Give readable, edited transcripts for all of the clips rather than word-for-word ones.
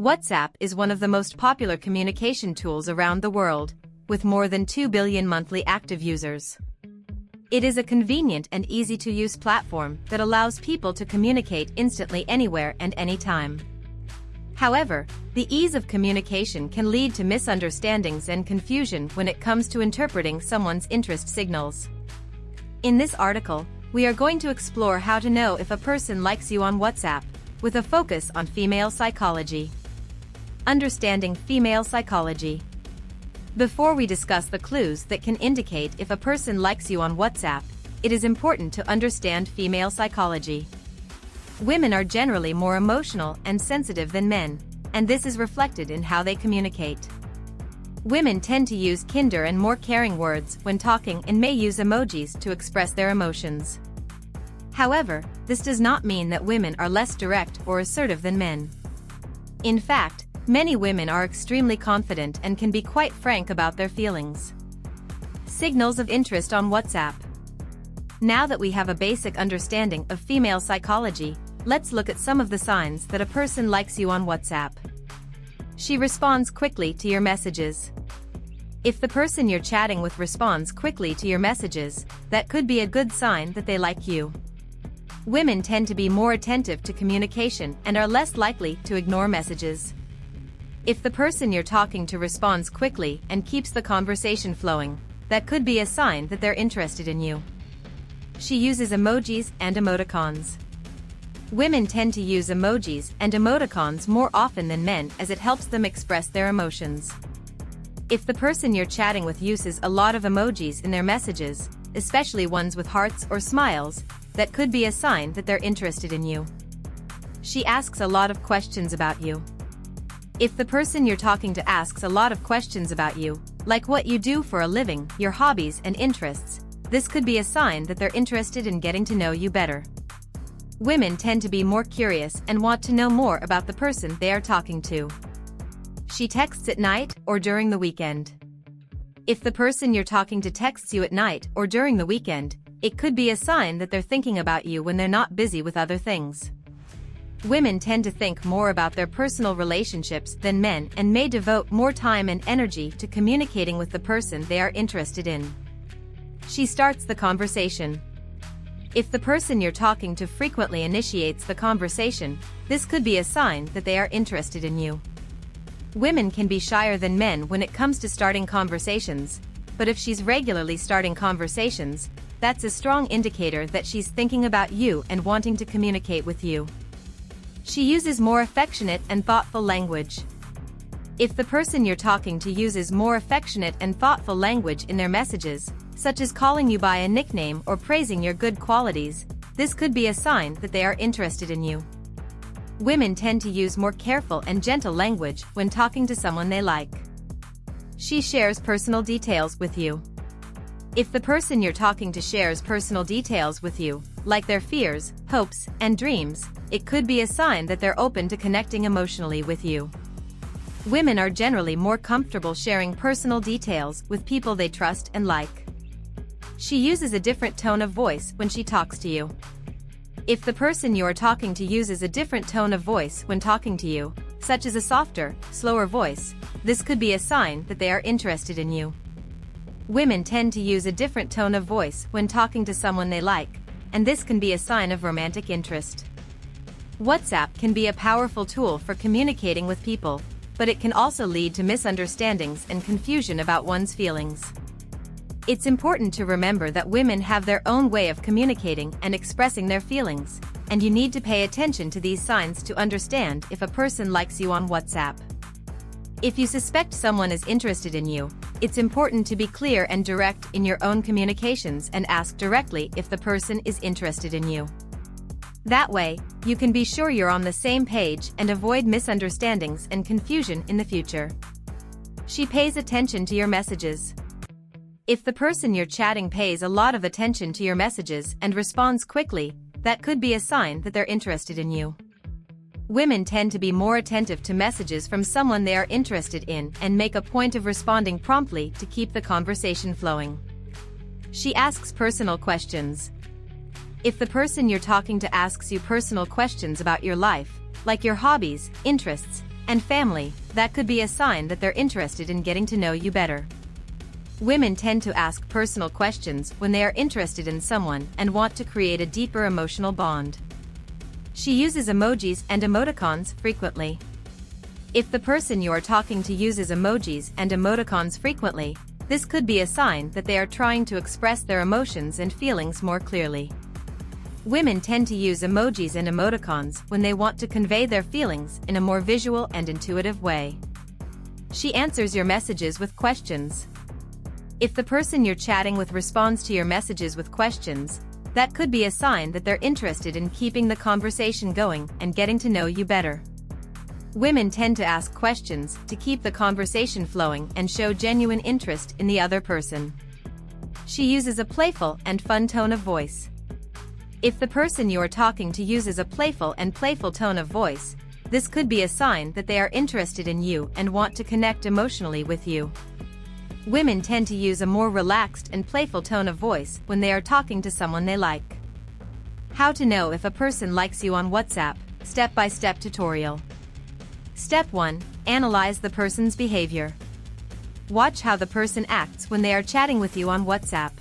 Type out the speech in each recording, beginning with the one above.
WhatsApp is one of the most popular communication tools around the world, with more than 2 billion monthly active users. It is a convenient and easy-to-use platform that allows people to communicate instantly anywhere and anytime. However, the ease of communication can lead to misunderstandings and confusion when it comes to interpreting someone's interest signals. In this article, we are going to explore how to know if a person likes you on WhatsApp, with a focus on female psychology. Understanding female psychology. Before we discuss the clues that can indicate if a person likes you on WhatsApp, it is important to understand female psychology. Women are generally more emotional and sensitive than men, and this is reflected in how they communicate. Women tend to use kinder and more caring words when talking and may use emojis to express their emotions. However, this does not mean that women are less direct or assertive than men. In fact, many women are extremely confident and can be quite frank about their feelings. Signals of interest on WhatsApp. Now that we have a basic understanding of female psychology, let's look at some of the signs that a person likes you on WhatsApp. She responds quickly to your messages. If the person you're chatting with responds quickly to your messages, that could be a good sign that they like you. Women tend to be more attentive to communication and are less likely to ignore messages. If the person you're talking to responds quickly and keeps the conversation flowing, that could be a sign that they're interested in you. She uses emojis and emoticons. Women tend to use emojis and emoticons more often than men as it helps them express their emotions. If the person you're chatting with uses a lot of emojis in their messages, especially ones with hearts or smiles, that could be a sign that they're interested in you. She asks a lot of questions about you. If the person you're talking to asks a lot of questions about you, like what you do for a living, your hobbies and interests, this could be a sign that they're interested in getting to know you better. Women tend to be more curious and want to know more about the person they are talking to. She texts at night or during the weekend. If the person you're talking to texts you at night or during the weekend, it could be a sign that they're thinking about you when they're not busy with other things. Women tend to think more about their personal relationships than men and may devote more time and energy to communicating with the person they are interested in. She starts the conversation. If the person you're talking to frequently initiates the conversation, this could be a sign that they are interested in you. Women can be shyer than men when it comes to starting conversations, but if she's regularly starting conversations, that's a strong indicator that she's thinking about you and wanting to communicate with you. She uses more affectionate and thoughtful language. If the person you're talking to uses more affectionate and thoughtful language in their messages, such as calling you by a nickname or praising your good qualities, this could be a sign that they are interested in you. Women tend to use more careful and gentle language when talking to someone they like. She shares personal details with you. If the person you're talking to shares personal details with you, like their fears, hopes, and dreams, it could be a sign that they're open to connecting emotionally with you. Women are generally more comfortable sharing personal details with people they trust and like. She uses a different tone of voice when she talks to you. If the person you're talking to uses a different tone of voice when talking to you, such as a softer, slower voice, this could be a sign that they are interested in you. Women tend to use a different tone of voice when talking to someone they like, and this can be a sign of romantic interest. WhatsApp can be a powerful tool for communicating with people, but it can also lead to misunderstandings and confusion about one's feelings. It's important to remember that women have their own way of communicating and expressing their feelings, and you need to pay attention to these signs to understand if a person likes you on WhatsApp. If you suspect someone is interested in you, it's important to be clear and direct in your own communications and ask directly if the person is interested in you. That way, you can be sure you're on the same page and avoid misunderstandings and confusion in the future. She pays attention to your messages. If the person you're chatting pays a lot of attention to your messages and responds quickly, that could be a sign that they're interested in you. Women tend to be more attentive to messages from someone they are interested in and make a point of responding promptly to keep the conversation flowing. She asks personal questions. If the person you're talking to asks you personal questions about your life, like your hobbies, interests, and family, that could be a sign that they're interested in getting to know you better. Women tend to ask personal questions when they are interested in someone and want to create a deeper emotional bond. She uses emojis and emoticons frequently. If the person you are talking to uses emojis and emoticons frequently, this could be a sign that they are trying to express their emotions and feelings more clearly. Women tend to use emojis and emoticons when they want to convey their feelings in a more visual and intuitive way. She answers your messages with questions. If the person you're chatting with responds to your messages with questions, that could be a sign that they're interested in keeping the conversation going and getting to know you better. Women tend to ask questions to keep the conversation flowing and show genuine interest in the other person. She uses a playful and fun tone of voice. If the person you are talking to uses a playful tone of voice, this could be a sign that they are interested in you and want to connect emotionally with you. Women tend to use a more relaxed and playful tone of voice when they are talking to someone they like. How to know if a person likes you on WhatsApp, step-by-step tutorial. Step 1. Analyze the person's behavior. Watch how the person acts when they are chatting with you on WhatsApp.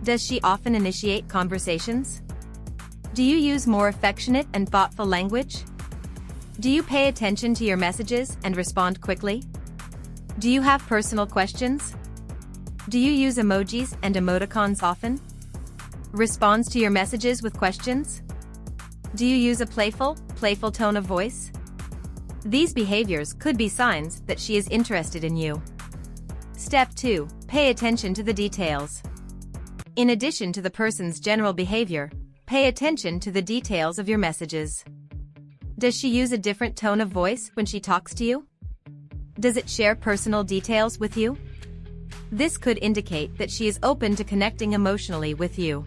Does she often initiate conversations? Do you use more affectionate and thoughtful language? Do you pay attention to your messages and respond quickly? Do you have personal questions? Do you use emojis and emoticons often? Responds to your messages with questions? Do you use a playful tone of voice? These behaviors could be signs that she is interested in you. Step 2. Pay attention to the details. In addition to the person's general behavior, pay attention to the details of your messages. Does she use a different tone of voice when she talks to you? Does it share personal details with you? This could indicate that she is open to connecting emotionally with you.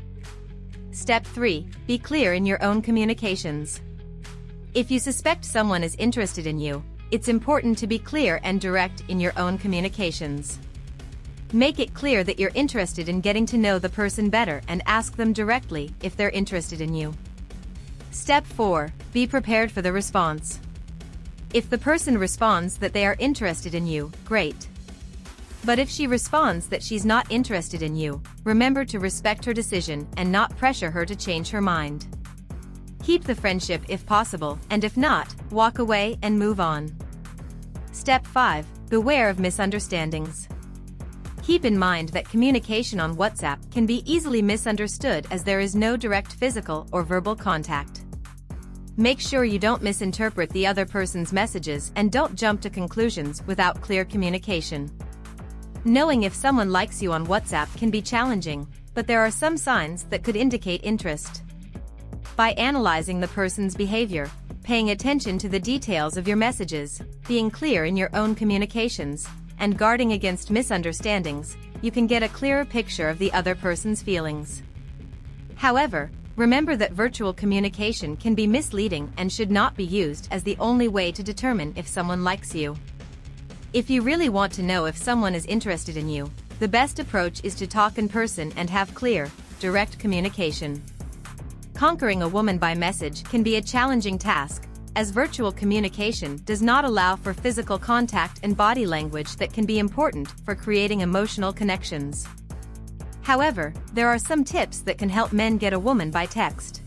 Step 3. Be clear in your own communications. If you suspect someone is interested in you, it's important to be clear and direct in your own communications. Make it clear that you're interested in getting to know the person better and ask them directly if they're interested in you. Step 4. Be prepared for the response. If the person responds that they are interested in you, great. But if she responds that she's not interested in you, remember to respect her decision and not pressure her to change her mind. Keep the friendship if possible, and if not, walk away and move on. Step 5. Beware of misunderstandings. Keep in mind that communication on WhatsApp can be easily misunderstood as there is no direct physical or verbal contact. Make sure you don't misinterpret the other person's messages and don't jump to conclusions without clear communication. Knowing if someone likes you on WhatsApp can be challenging, but there are some signs that could indicate interest. By analyzing the person's behavior, paying attention to the details of your messages, being clear in your own communications, and guarding against misunderstandings, you can get a clearer picture of the other person's feelings. However, remember that virtual communication can be misleading and should not be used as the only way to determine if someone likes you. If you really want to know if someone is interested in you, the best approach is to talk in person and have clear, direct communication. Conquering a woman by message can be a challenging task, as virtual communication does not allow for physical contact and body language that can be important for creating emotional connections. However, there are some tips that can help men get a woman by text.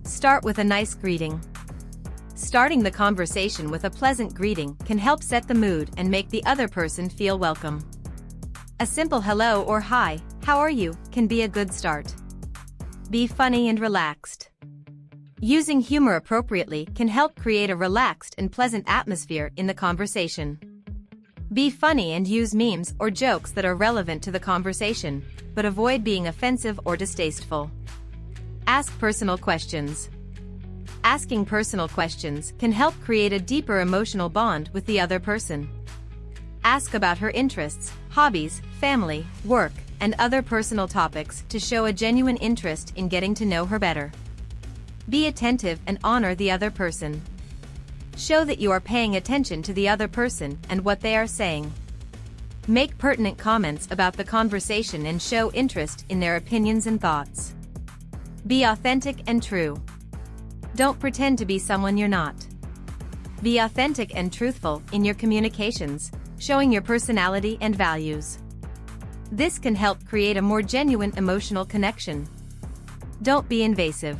Start with a nice greeting. Starting the conversation with a pleasant greeting can help set the mood and make the other person feel welcome. A simple hello or hi, how are you, can be a good start. Be funny and relaxed. Using humor appropriately can help create a relaxed and pleasant atmosphere in the conversation. Be funny and use memes or jokes that are relevant to the conversation, but avoid being offensive or distasteful. Ask personal questions. Asking personal questions can help create a deeper emotional bond with the other person. Ask about her interests, hobbies, family, work, and other personal topics to show a genuine interest in getting to know her better. Be attentive and honor the other person. Show that you are paying attention to the other person and what they are saying. Make pertinent comments about the conversation and show interest in their opinions and thoughts. Be authentic and true. Don't pretend to be someone you're not. Be authentic and truthful in your communications, showing your personality and values. This can help create a more genuine emotional connection. Don't be invasive.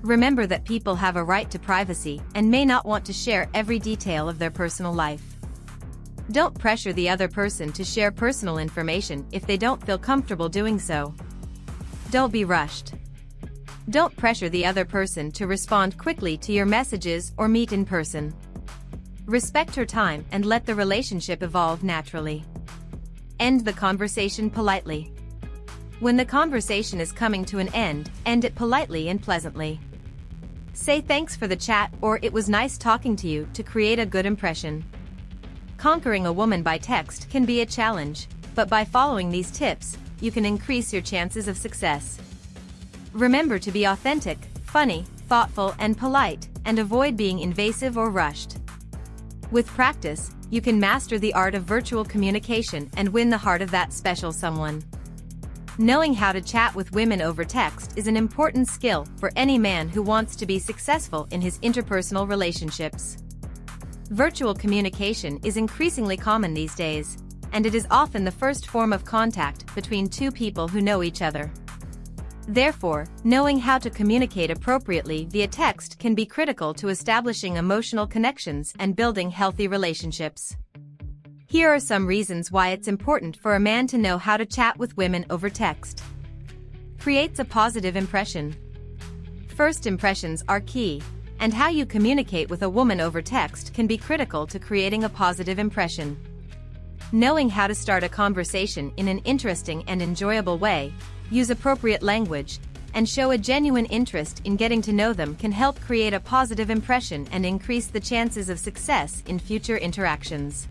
Remember that people have a right to privacy and may not want to share every detail of their personal life. Don't pressure the other person to share personal information if they don't feel comfortable doing so. Don't be rushed. Don't pressure the other person to respond quickly to your messages or meet in person. Respect her time and let the relationship evolve naturally. End the conversation politely. When the conversation is coming to an end, end it politely and pleasantly. Say thanks for the chat or it was nice talking to you to create a good impression. Conquering a woman by text can be a challenge, but by following these tips, you can increase your chances of success. Remember to be authentic, funny, thoughtful, and polite, and avoid being invasive or rushed. With practice, you can master the art of virtual communication and win the heart of that special someone. Knowing how to chat with women over text is an important skill for any man who wants to be successful in his interpersonal relationships. Virtual communication is increasingly common these days, and it is often the first form of contact between two people who know each other. Therefore, knowing how to communicate appropriately via text can be critical to establishing emotional connections and building healthy relationships. Here are some reasons why it's important for a man to know how to chat with women over text. Creates a positive impression. First impressions are key, and how you communicate with a woman over text can be critical to creating a positive impression. Knowing how to start a conversation in an interesting and enjoyable way, use appropriate language, and show a genuine interest in getting to know them can help create a positive impression and increase the chances of success in future interactions.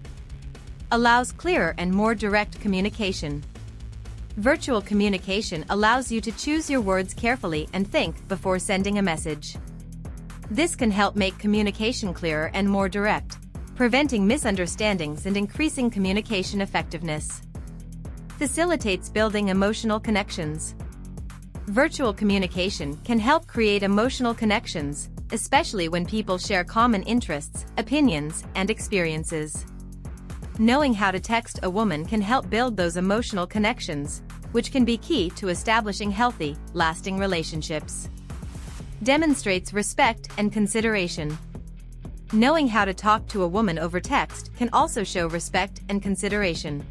Allows clearer and more direct communication. Virtual communication allows you to choose your words carefully and think before sending a message. This can help make communication clearer and more direct, preventing misunderstandings and increasing communication effectiveness. Facilitates building emotional connections. Virtual communication can help create emotional connections, especially when people share common interests, opinions, and experiences. Knowing how to text a woman can help build those emotional connections, which can be key to establishing healthy, lasting relationships. Demonstrates respect and consideration. Knowing how to talk to a woman over text can also show respect and consideration.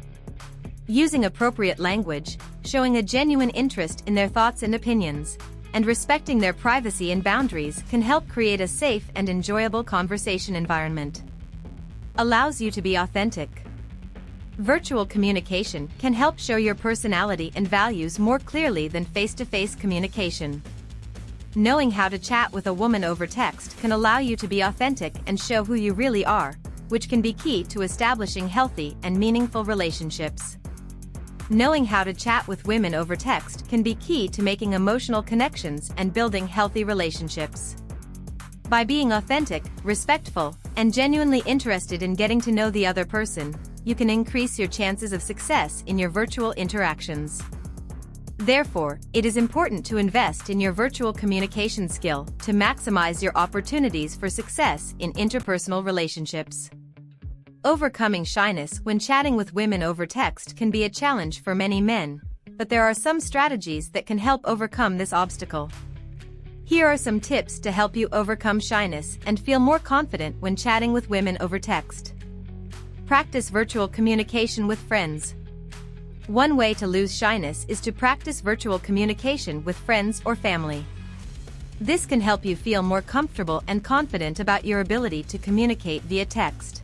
Using appropriate language, showing a genuine interest in their thoughts and opinions, and respecting their privacy and boundaries can help create a safe and enjoyable conversation environment. Allows you to be authentic. Virtual communication can help show your personality and values more clearly than face-to-face communication. Knowing how to chat with a woman over text can allow you to be authentic and show who you really are, which can be key to establishing healthy and meaningful relationships. Knowing how to chat with women over text can be key to making emotional connections and building healthy relationships. By being authentic, respectful, and genuinely interested in getting to know the other person, you can increase your chances of success in your virtual interactions. Therefore, it is important to invest in your virtual communication skill to maximize your opportunities for success in interpersonal relationships. Overcoming shyness when chatting with women over text can be a challenge for many men, but there are some strategies that can help overcome this obstacle. Here are some tips to help you overcome shyness and feel more confident when chatting with women over text. Practice virtual communication with friends. One way to lose shyness is to practice virtual communication with friends or family. This can help you feel more comfortable and confident about your ability to communicate via text.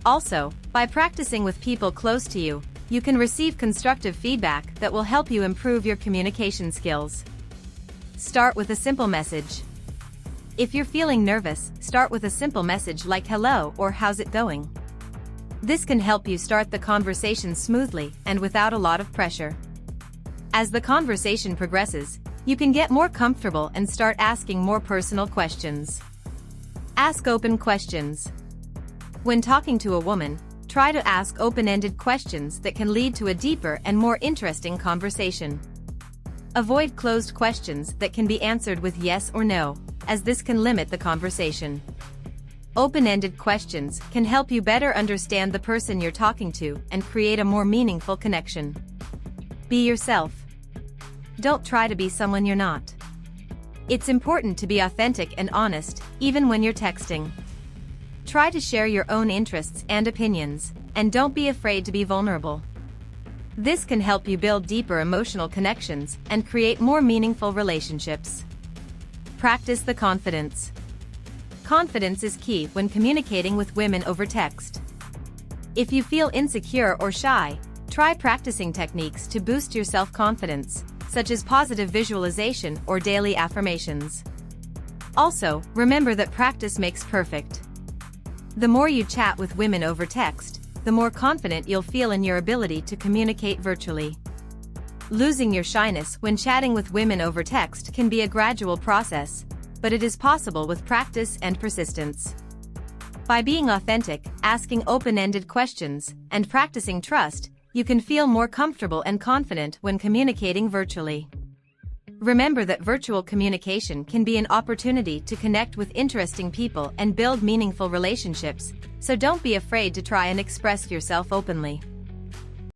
Also, by practicing with people close to you, you can receive constructive feedback that will help you improve your communication skills. Start with a simple message. If you're feeling nervous, start with a simple message like "Hello" or "How's it going?" This can help you start the conversation smoothly and without a lot of pressure. As the conversation progresses, you can get more comfortable and start asking more personal questions. Ask open questions. When talking to a woman, try to ask open-ended questions that can lead to a deeper and more interesting conversation. Avoid closed questions that can be answered with yes or no, as this can limit the conversation. Open-ended questions can help you better understand the person you're talking to and create a more meaningful connection. Be yourself. Don't try to be someone you're not. It's important to be authentic and honest, even when you're texting. Try to share your own interests and opinions, and don't be afraid to be vulnerable. This can help you build deeper emotional connections and create more meaningful relationships. Practice the confidence. Confidence is key when communicating with women over text. If you feel insecure or shy, try practicing techniques to boost your self-confidence, such as positive visualization or daily affirmations. Also, remember that practice makes perfect. The more you chat with women over text, the more confident you'll feel in your ability to communicate virtually. Losing your shyness when chatting with women over text can be a gradual process, but it is possible with practice and persistence. By being authentic, asking open-ended questions, and practicing trust, you can feel more comfortable and confident when communicating virtually. Remember that virtual communication can be an opportunity to connect with interesting people and build meaningful relationships, so don't be afraid to try and express yourself openly.